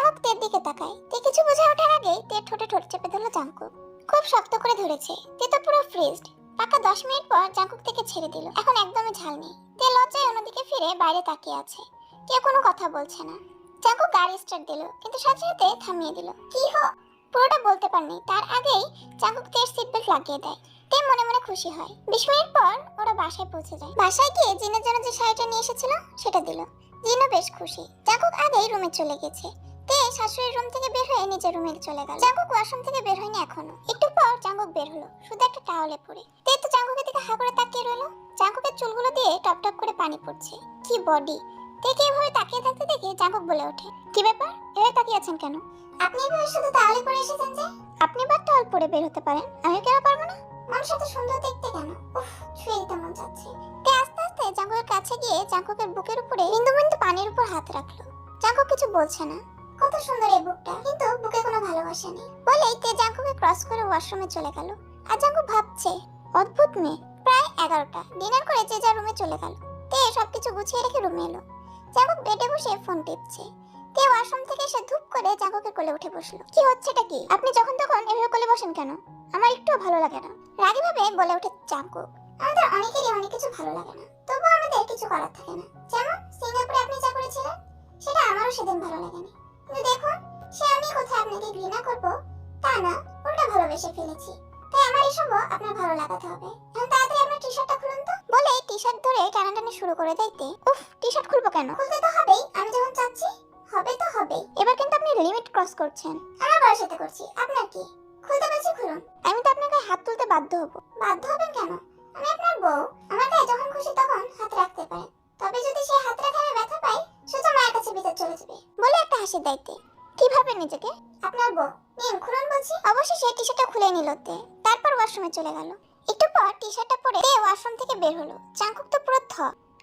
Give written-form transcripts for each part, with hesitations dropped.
Jungkook তের দিকে তাকায়। তে কিছু বুঝে ওঠার আগেই তের ঠোঁটে ঠোঁট চেপে ধরলো জাঙ্কুক। খুব শক্ত করে ধরেছে। তে তো পুরো ফ্রিজড। পাকা 10 মিনিট পর জাঙ্কুক থেকে ছেড়ে দিল। এখন একদমই ঝাল নেই। তে লজ্জায় অন্যদিকে ফিরে বাইরে তাকিয়ে আছে। কেউ কোনো কথা বলছে না। জাঙ্কুক গাড়ি স্টার্ট দিল, কিন্তু সাথে সাথে থামিয়ে দিল। কি পুরোটা বলতে পারেনি, তার আগেই জাঙ্কুক তের সিট বেল্ট লাগিয়ে দেয়। তে মনে মনে খুশি হয়। 20 মিনিট পর ওরা বাসায় পৌঁছে যায়। বাসায় গিয়ে জিনের জন্য যে শাড়িটা নিয়ে এসেছিল সেটা দিল। জিনও বেশ খুশি। জাঙ্কুক আগেই রুমে চলে গেছে। তে শাশুড়ির রুম থেকে বের হয়ে নিজের রুমে চলে গেল। জাঙ্কুক ওয়াশরুম থেকে বের হয়নি এখনো। একটু পর জাঙ্কুক বের হলো, শুধু একটা টাওয়ালে পরে। তে তো জাঙ্কুকের দিকে হা করে তাকিয়ে রইল। জাঙ্কুকের চুলগুলো দিয়ে টপ টপ করে পানি পড়ছে। কি বডি! তেকে এভাবে তাকিয়ে থাকতে দেখে জাঙ্কুক বলে ওঠে, কি ব্যাপার, এভাবে তাকিয়ে আছেন কেন? আপনি এভাবে শুধু টাওয়ালে পরে এসেছেন যে? আপনি বা টাওয়াল পরে বের হতে পারেন, আমি কেন পারবো না? মানুষ এত সুন্দর দেখতে কেন? উফ, ছুঁয়ে দিতে মন যাচ্ছে। তে আস্তে আস্তে জাঙ্কুকের কাছে গিয়ে জাঙ্কুকের বুকের উপরে বিন্দু বিন্দু পানির উপর হাত রাখলো। জাঙ্কুক কিছু বলছে না। কত সুন্দর এই বুকটা, কিন্তু বুকে কোনো ভালোবাসা নেই বলেই তে জাঙ্কুকে ক্রস করে ওয়াশরুমে চলে গেল। আর জাঙ্কুক ভাবছে, অদ্ভুত মেয়ে। প্রায় 11টা। ডিনার করে যে যার রুমে চলে গেল। তে সবকিছু গুছিয়ে রেখে রুমে এলো। জাঙ্কুক বেডে বসে ফোন টিপছে। তে ওয়াশরুম থেকে এসে ধুপ করে জাঙ্কুকের কোলে উঠে বসলো। কি হচ্ছেটা কি? আপনি যখন তখন এভাবে কোলে বসেন কেন? আমার একটু ভালো লাগে না। রাগীভাবে বলে ওঠে জাঙ্কুক। আমাদের অনেকেরই অনেক কিছু ভালো লাগে না, তবু আমাদের কিছু করার থাকে না। যেমন সিঙ্গাপুরে আপনি যা করেছিলেন, সেটা আমারও সেদিন ভালো লাগেনি। কিন্তু দেখুন, সে আমি কোথায় আপনাকে ঘৃণা করবো তা না, উল্টা ভালোবেসে ফেলেছি। তাই আমার এসবও আপনার ভালো লাগাতে হবে। এখন তাড়াতাড়ি আপনার টি শার্টটা খুলুন তো। বলে টি শার্ট ধরে টানাটানি শুরু করে দিতে। উফ, টি শার্ট খুলবো কেন? খুলতে তো হবেই, আমি যখন চাচ্ছি। হবে তো হবেই। এবার কিন্তু আপনি লিমিট ক্রস করছেন। আমার বয়স সাথে করছি, আপনার কি? খুলতে বলছি খুলুন। আমি তো আপনাকে হাত তুলতে বাধ্য হব। বাধ্য হবেন কেন? আমি আপনার বউ। আমার গায়ে যখন খুশি তখন হাত রাখতে পারেন। তবে যদি সেই হাত রাখে আমি ব্যথা পাই, সোজা মায়ের কাছে বিচার চলে যাবে। বলে একটা হাসি দেয়। কিভাবে নিজেকে? আপনার বউ। নিন খুলুন বলছি। অবশ্যই সেই টি শার্টটা খুলে নিল তে। তারপর ওয়াশরুমে চলে গেল। একটু পর টি শার্টটা পরে তে ওয়াশরুম থেকে বের হলো। জাঙ্কুক তো পুরো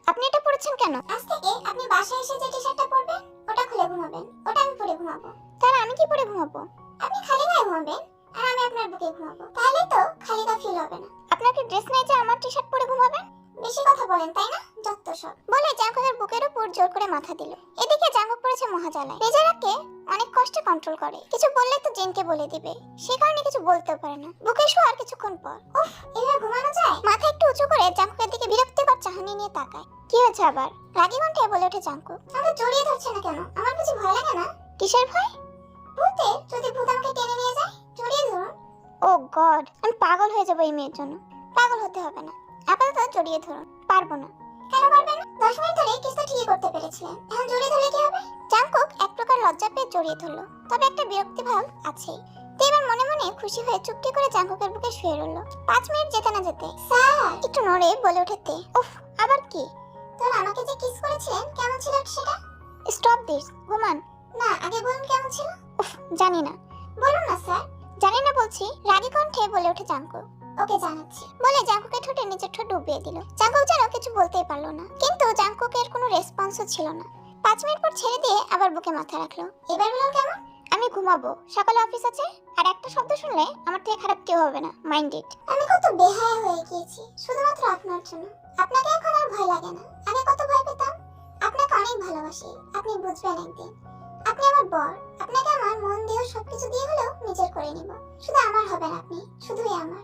আপনি এটা পরেছেন কেন? আজ থেকে আপনি বাসায় এসে যে টি শার্টটা পরবেন, ওটা খুলে ঘুমাবেন। ওটা আমি পরে ঘুমাবো। তাহলে আমি কি পরে ঘুমাবো? আপনি খালি গায়ে ঘুমাবেন, আর আমি আপনার বুকে ঘুমাবো। তাহলে তো খালি গা ফিল হবে না। আপনার কি ড্রেস নাই যে আমার টি শার্ট পরে ঘুমাবেন? বেশি কথা বলেন তাই না? যত সব। বলে জাঙ্কুকের বুকের উপর জোর করে মাথা দিল। এদিকে জাঙ্কুক পড়েছে মহাজালায়। রেজারাকে অনেক কষ্টে কন্ট্রোল করে। কিছু বললে তো জিনকে বলে দিবে, সে কারণে কিছু বলতেও পারে না। বুকে শোয়ার কিছুক্ষণ পর উফ, এভাবে ঘুমানো যায়? মাথা একটু উঁচু করে জাঙ্কুকের দিকে বিরক্তিকর চাহনি নিয়ে তাকায়। কি হয়েছে আবার? রাগী কণ্ঠে বলে ওঠে জাঙ্কুক। আমাকে জড়িয়ে ধরছে না কেন? আমার কিছু ভয় লাগে না? কিসের ভয়? ভূতে, যদি ভূত আমাকে টেনে নিয়ে যায়। জড়িয়ে ধরুন। ও গড, আমি পাগল হয়ে যাবো এই মেয়ের জন্য। পাগল হতে হবে না, আপাতত জড়িয়ে ধরুন। পারবো না। কেন পারবেন না? 10 মিনিট ধরে কিসটা ঠিকই করতে পেরেছিলেন, এখন জড়িয়ে ধরলে কি হবে? জাঙ্কুক এক প্রকার লজ্জা পেয়ে জড়িয়ে ধরলো, তবে একটা বিরক্তি ভাব আছেই। তে এবার মনে মনে খুশি হয়ে চুপটি করে জাঙ্কুকের বুকে শুয়ে রইল। 5 মিনিট যেতে না যেতে স্যার একটু নড়ে বলে ওঠে তে, উফ, আবার কি? তোর আমাকে যে কিস করেছিলেন, কেমন ছিল সেটা? স্টপ দিস, ঘুমান। না, আগে বলুন কেমন ছিল। উফ, জানি না। বলুন না স্যার। জানি না বলছি, রাগী কণ্ঠে বলে ওঠে জাঙ্কুক। ওকে জানাচ্ছি। বলে জাঙ্কুকের ঠোঁটে নিচের ঠোঁট ডুবিয়ে দিল। জাঙ্কুক যেন কিছু বলতেই পারলো না, কিন্তু জাঙ্কুকের কোনো রেসপন্সও ছিল না। 5 মিনিট পর ছেড়ে দিয়ে আবার বুকে মাথা রাখলো। এবার বলুন কেমন? আমি ঘুমাবো, সকালে অফিস আছে। আর একটা শব্দ শুনলে আমার থেকে খারাপ কেউ হবে না, মাইন্ড ইট। আমি কত বেহায়া হয়ে গিয়েছি শুধুমাত্র আপনার জন্য। আপনাকে এখন আর ভয় লাগে না, আগে কত ভয় পেতাম। আপনাকে অনেক ভালোবাসি, আপনি বুঝবেন একদিন। আপনি আমার বর, আপনাকে আমার মন দিয়ে সবকিছু দিয়ে হলেও নিজের করে নিব। শুধু আমার হবেন আপনি, শুধুই আমার।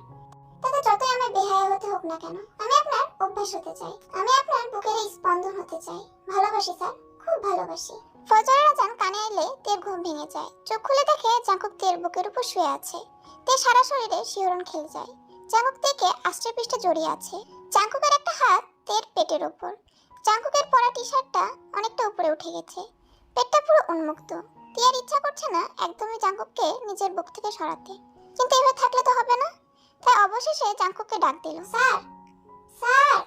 তাতে যতই আমার বেহায়া হতে হোক না কেন, আমি আপনার অভ্যাস হতে চাই। আমি আপনার বুকের এই স্পন্দন হতে চাই। ভালোবাসি স্যার, খুব ভালোবাসি। ফজরের আজান কানে এলে তের ঘুম ভেঙে যায়। চোখ খুলে দেখে জাঙ্কুক তের বুকের উপর শুয়ে আছে। তে সারা শরীরে শিহরণ খেলে যায়। জাঙ্কুক তেকে আষ্টে পৃষ্ঠে জড়িয়ে আছে। জাঙ্কুকের একটা হাত তের পেটের উপর। জাঙ্কুকের পরা টি শার্টটা অনেকটা উপরে উঠে গেছে। পেটটা পুরো উন্মুক্ত। তিয়ার ইচ্ছা করছে না একদমই জাঙ্কুককে নিজের বুক থেকে সরাতে, কিন্তু এভাবে থাকলে তো হবে না। তাই অবশেষে জাঙ্কুককে ডাক দিল, স্যার স্যার।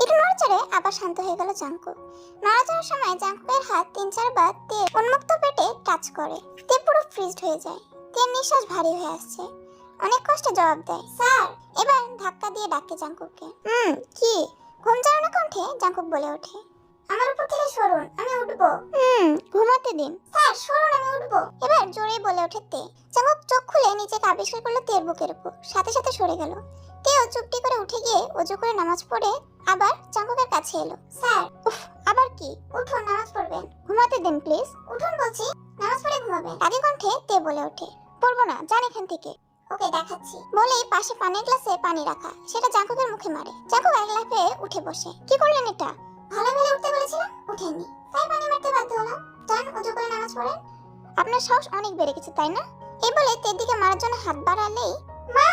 একটু নড়াচড়ে আবার শান্ত হয়ে গেল জাঙ্কুক। নড়াচড়ার সময় জাঙ্কুকের হাত 3-4 বার তের উন্মুক্ত পেটে টাচ করে। তে পুরো ফ্রিজড হয়ে যায়। তের নিঃশ্বাস ভারী হয়ে আসছে। অনেক কষ্টে জবাব দেয়, স্যার। এবার ধাক্কা দিয়ে ডাকে জাঙ্কুককে। কি? ঘুম জড়ানো কণ্ঠে জাঙ্কুক বলে ওঠে, আমার উপর থেকে সরুন, আমি উঠবো। ঘুমাতে দিন। স্যার সরুন, আমি উঠবো। এবার জোরে বলে ওঠে তে। জাঙ্কুক চোখ খুলে নিজেকে আবিষ্কার করলো তের বুকের উপর। সাথে সাথে সরে গেল। তেও চুপটি করে উঠে গিয়ে ওযু করে নামাজ পড়ে আবার জাঙ্কুকের কাছে এলো। স্যার। উফ, আবার কি? উঠুন, নামাজ পড়বেন। ঘুমাতে দিন প্লিজ। উঠুন বলছি, নামাজ পড়বেন। রাগী কণ্ঠে তে বলে ওঠে, পড়বো না, যান এখান থেকে। ওকে দেখাচ্ছি বলেই পাশে পানির গ্লাসে পানি রাখা সেটা জাঙ্কুকের মুখে মারে। জাঙ্কুক এক লাফে উঠে বসে। কি করলেন এটা? ভালো ভালো উঠতে বলেছিলাম, উঠেননি, তাই পানি মারতে বাধ্য হলাম। যান ওযু করে নামাজ পড়েন। আপনার সাহস অনেক বেড়ে গেছে তাই না? এই বলে তের দিকে মারার জন্য হাত বাড়ালেই মা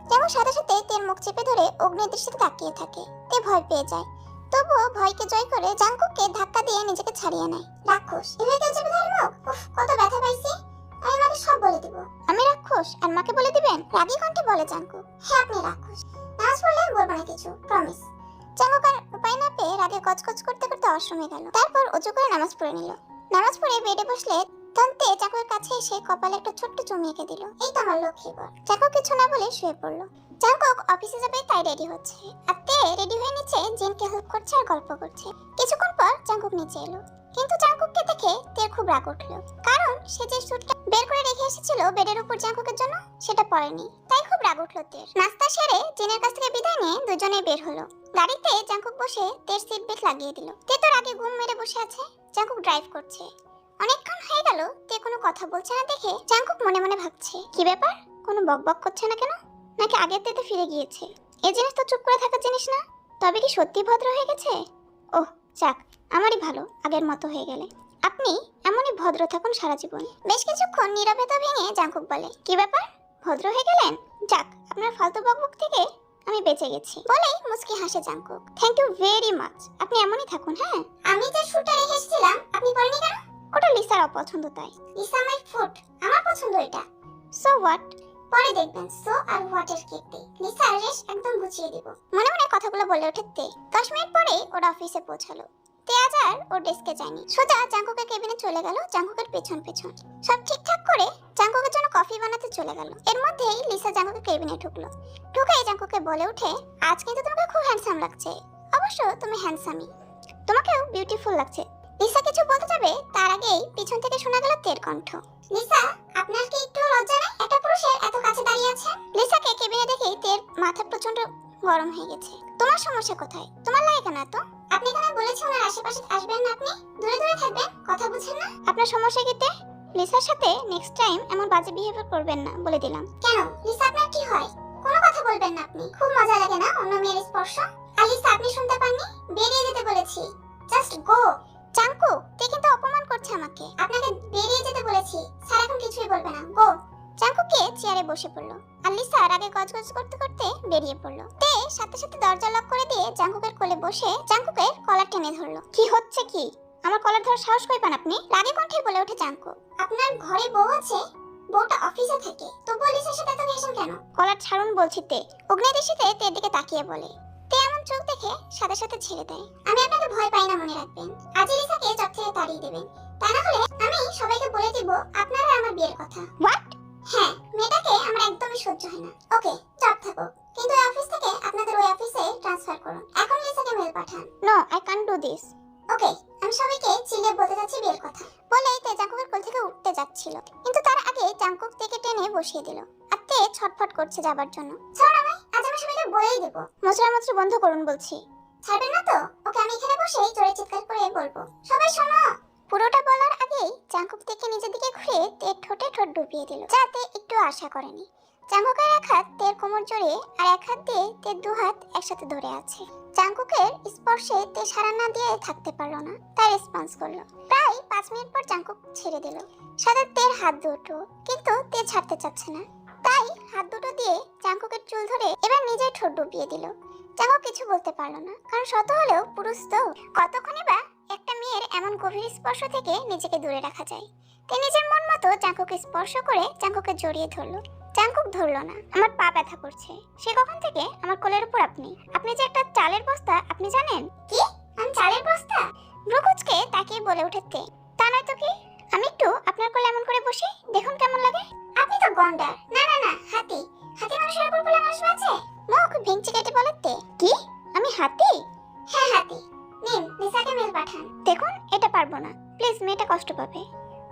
জাঙ্কুক সাথে সাথে তের মুখ চেপে ধরে অগ্নির দৃষ্টিতে তাকিয়ে থাকে। তে ভয় পেয়ে যায়, তবুও ভয়কে জয় করে জাঙ্কুককে ধাক্কা দিয়ে নিজেকে ছাড়িয়ে নেয়। রাক্ষস, এভাবে কেউ চেপে ধরে মুখ? উফ, কত ব্যথা পাইছি। আমি মাকে সব বলে দিব। আমি রাক্ষস আর মাকে বলে দিবেন? রাগী কণ্ঠে বলে জাঙ্কুক। হ্যাঁ আপনি রাক্ষস, নামাজ পড়লে বলবো না কিছু, প্রমিস। জাঙ্কুক আর উপায় না পেয়ে রাগে কচকচ করতে করতে অসমে গেল। তারপর অজু করে নামাজ পড়ে নিল। নামাজ পড়ে বেডে বসলে তন্তে জাঙ্কুকের কাছে এসে কপালে একটা ছোট্ট চুমু এঁকে দিল। এই তো আমার লক্ষ্মী বর। জাঙ্কুক কিছু না বলে শুয়ে পড়লো। জাঙ্কুক অফিসে যাবে তাই রেডি হচ্ছে, আর তে রেডি হয়ে নিচে জিনকে হেল্প করছে আর গল্প করছে। কিছুক্ষণ পর জাঙ্কুক নিচে এলো, কিন্তু জাঙ্কুককে দেখে তের খুব রাগ উঠলো, কারণ সে যে স্যুটটা বের করে রেখে এসেছিল বেডের উপর জাঙ্কুকের জন্য সেটা পরেনি, তাই খুব রাগ উঠলো তের। নাস্তা সেরে জিনের কাছ থেকে বিদায় নিয়ে দুজনেই বের হলো। গাড়িতে জাঙ্কুক বসে তের সিট বেল্ট লাগিয়ে দিল। তে তোর আগে ঘুম মেরে বসে আছে, জাঙ্কুক ড্রাইভ করছে। অনেকক্ষণ হয়ে গেল তে কোনো কথা বলছে না দেখে জাঙ্কুক মনে মনে ভাবছে, কি ব্যাপার, কোনো বকবক করছে না কেন? নাকি আগের তেতে ফিরে গিয়েছে? এই জিনিস তো চুপ করে থাকার জিনিস না, তবে কি সত্যি ভদ্র হয়ে গেছে? ওহ যাক, আমারই ভালো আগের মতো হয়ে গেলে। আপনি এমনই ভদ্র থাকুন সারা জীবন। বেশ কিছুক্ষণ নীরবতা ভেঙে জাঙ্কুক বলে, কি ব্যাপার, ভদ্র হয়ে গেলেন? যাক, আপনার ফালতু বকবক থেকে আমি বেঁচে গেছি বলেই মুচকি হাসে Jungkook. Thank you very much, আপনি এমনই থাকুন। হ্যাঁ, আমি যে শুটটা রেখে এসেছিলাম আপনি পরেননি কেন? ওটা লিসার অপছন্দ তাই। লিসা মাই ফুট, আমার পছন্দ এটা। So what? পরে দেখবেন সো আর হোয়াটের কেটে লিসা রেশ একদম গুছিয়ে দিব। মনে মনে কথাগুলো বলে ওঠে তে। 10 মিনিট পরে ওর অফিসে পৌঁছালো। তে আজ আর ওর ডেস্কে যায়নি, সোজা জাঙ্কুকের কেবিনে চলে গেল। জাঙ্কুকের পেছন পেছন সব ঠিকঠাক করে জাঙ্কুকের জন্য কফি বানাতে চলে গেল। এর মধ্যেই লিসা জাঙ্কুকের কেবিনে ঢুকলো। ঢুকেই জাঙ্কুকে বলে ওঠে, আজ কিন্তু তোমাকে খুব হ্যান্ডসাম লাগছে। অবশ্য তুমি হ্যান্ডসামই, তোমাকেও বিউটিফুল লাগছে। লিসা কিছু বলতে যাবে তার আগেই পিছন থেকে শোনা গেল তের কণ্ঠ। লিসা, আপনার কি একটু লজ্জা নেই? একটা পুরুষের এত কাছে দাঁড়িয়ে আছে। লিসাকে কেবিনে দেখেই তের মাথা প্রচন্ড গরম হয়ে গেছে। তোমার সমস্যা কোথায়? তোমার লাগে কেন এত? আপনি কেন বলেছেন ওনার আশেপাশে আসবেন না? আপনি দূরে দূরে থাকবেন, কথা বুঝেন না? আপনার সমস্যা কি তে? লিসার সাথে নেক্সট টাইম এমন বাজে বিহেভিয়ার করবেন না বলে দিলাম। কেন লিসা, আপনার কি হয়? কোনো কথা বলবেন না আপনি। খুব মজা লাগে না অন্য মেয়ের স্পর্শ? আর লিসা, আপনি শুনতে পাননি? বেরিয়ে যেতে বলেছি, জাস্ট গো। জাঙ্কু, তে কিন্তু অপমান করছে আমাকে। আপনাকে বেরিয়ে যেতে বলেছি, স্যার এখন কিছুই বলবে না, গো। জাঙ্কুকে চেয়ারে বসে পড়লো, আর লিসা আগে গজগজ করতে করতে বেরিয়ে পড়লো। তে সাথে সাথে দরজা লক করে দিয়ে জাঙ্কুকের কোলে বসে জাঙ্কুকের কলার টেনে ধরলো। কি হচ্ছে কি? আমার কলার ধরার সাহস কই পান আপনি? রাগে কণ্ঠে বলে ওঠে জাঙ্কুক। আপনার ঘরে বউ আছে, বউটা অফিসে থাকে, তবুও লিসার সাথে এত ঘেঁষেন কেন? কলার ছাড়ুন বলছি তে। অগ্নিদৃষ্টিতে তের দিকে তাকিয়ে বলে। তে এমন চোখ দেখে সাথে সাথে ছেড়ে দেয়। আমি আপনাকে ভয় পাই না, মনে রাখবেন। আজ লিসাকে জব থেকে তাড়িয়ে দেবেন, তা না হলে আমি সবাইকে বলে দিব আপনার আর আমার বিয়ের কথা। হোয়াট? হ্যাঁ, মেয়েটাকে আমার একদমই সহ্য হয় না। ওকে, জব থাকো, কিন্তু এই অফিস থেকে আপনাদের ওই অফিসে ট্রান্সফার করুন। এখন লিসাকে মেল পাঠান। No, I can't do this. Okay, আমি সবাইকে চিল্লিয়ে বলতে যাচ্ছি বিয়ের কথা। বলেই তে জাঙ্কুকের কোল থেকে উঠতে যাচ্ছিল, কিন্তু তার আগে জাঙ্কুক তেকে টেনে বসিয়ে দিল। আর তে ছটফট করছে যাবার জন্য। ছাড়ো আমায়, আজ আমি সবাইকে বলেই দেব। মোচড়ামুচড়ি বন্ধ করুন বলছি। ছাড়বেন না তো? ওকে, আমি এখানে বসে জোরে চিৎকার করে বলবো, সবাই শোনো। পুরোটা বলার আগেই জাঙ্কুক থেকে নিজের দিকে ঘুরে তের ঠোঁটে ঠোঁট ডুবিয়ে দিল, যাতে একটু আশা করেনি। জাঙ্কুকের এক হাত তের কোমর জড়িয়ে আর এক হাত দিয়ে তের দু হাত একসাথে ধরে আছে। জাঙ্কুকের স্পর্শে তে সাড়া না দিয়ে থাকতে পারলো না, তাই রেসপন্স করলো। প্রায় 5 মিনিট পর জাঙ্কুক ছেড়ে দিল। সাথে তের হাত দুটো, কিন্তু তে ছাড়তে চাচ্ছে না, তাই হাত দুটো দিয়ে জাঙ্কুকের চুল ধরে এবার নিজের ঠোঁট ডুবিয়ে দিল। জাঙ্কুক কিছু বলতে পারলো না, কারণ শত হলেও পুরুষ তো। কতক্ষণই বা একটা মেয়ের এমন গভীর স্পর্শ থেকে নিজেকে দূরে রাখা যায়। তে নিজের মন মতো জাঙ্কুকে স্পর্শ করে জাঙ্কুকে জড়িয়ে ধরলো। জাঙ্কুক ধরলো না। আমার পা ব্যথা করছে। সে কখন থেকে আমার কোলের উপর আপনি? আপনি যে একটা চালের বস্তা, আপনি জানেন? কি? আমি চালের বস্তা? ব্রুকুচকে তাকিয়ে বলে ওঠে তে। তা নয় তো কি? আমি একটু আপনার কোলে এমন করে বসি, দেখুন কেমন লাগে। আপনি তো গন্ডার। না না না, হাতি। হাতি মানুষের উপর কোলে মানুষ বাঁচে? মুখ ভেঙচি কেটে বলে তে। কি? আমি হাতি? হ্যাঁ হাতি। নিন, লিসাকে মেল পাঠান। দেখুন, এটা পারবো না, প্লিজ, মেয়েটা কষ্ট পাবে।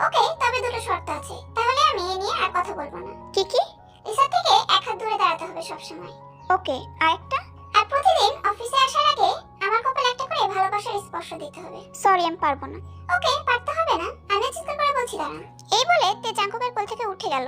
ওকে, তবে দুটো শর্ত আছে, তাহলে আমি এ নিয়ে আর কথা বলবো না। কি কি? লিসা থেকে এক হাত দূরে দাঁড়াতে হবে সব সময়। ওকে, আরেকটা? আর প্রতিদিন অফিসে আসার আগে আমার কপালে একটা করে ভালোবাসার স্পর্শ দিতে হবে। সরি, আমি পারবো না। ওকে, পারতে হবে না, আমি চিৎকার করে আনছি দাঁড়ান। এই বলে তে জাঙ্কুকের কোল থেকে উঠে গেল।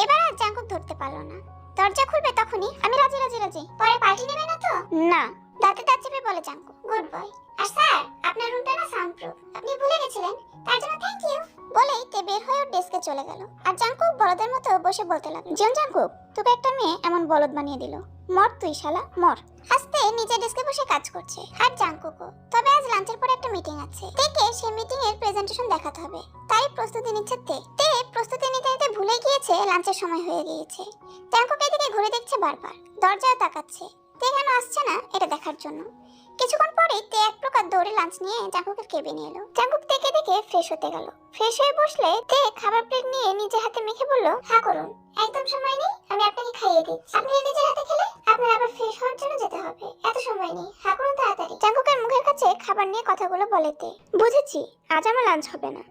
এবার আর জাঙ্কুক ধরতে পারলো না। দরজা খুলবে তখনই আমি রাজি রাজি রাজি। পরে পার্টি নেবে না তো? না। দাঁতে দাঁত চেপে বলে জাঙ্কুক। Good boy. আর স্যার আপনার রুমটা না সাউন্ডপ্রুফ, আপনি ভুলে গেছিলেন, তার জন্য থ্যাংক ইউ। বলেই তে বের হয়ে ডেস্কে চলে গেল। আর জাঙ্কুক বলদের মতো বসে বলতে লাগলো, জন জাঙ্কুক, তোকে একটা মেয়ে এমন বলদ বানিয়ে দিল, মর তুই শালা মর। আস্তে নিজের ডেস্কে বসে কাজ করছে আর জাঙ্কুকও। তবে আজ লাঞ্চের পরে একটা মিটিং আছে, তেকে সেই মিটিং এর প্রেজেন্টেশন দেখাতে হবে, তাই প্রস্তুতি নিচ্ছে তে। তে প্রস্তুতি নিতে নিতে ভুলে গিয়েছে লাঞ্চের সময় হয়ে গিয়েছে। জাঙ্কুক এদিকে ঘুরে দেখছে বারবার, দরজায় তাকাচ্ছে তে কেন আসছে না এটা দেখার জন্য। কিছুক্ষণ পরেই তে এক প্রকার দৌড়ে লাঞ্চ নিয়ে জাঙ্কুকের কেবিনে এলো। জাঙ্কুক তেকে দেখে ফ্রেশ হতে গেল। ফ্রেশ হয়ে বসলে তে খাবার প্লেট নিয়ে নিজে হাতে মেখে বলল, হ্যাঁ করুন, একদম সময় নেই, আমি আপনাকে খাইয়ে দিচ্ছি। আপনি নিজের হাতে খেলে আপনার আবার ফ্রেশ হওয়ার জন্য যেতে হবে, এত সময় নেই, হ্যাঁ করুন তাড়াতাড়ি। জাঙ্কুকের মুখের কাছে খাবার নিয়ে কথাগুলো বলে তে। বুঝেছি, আজ আমার লাঞ্চ হবে না।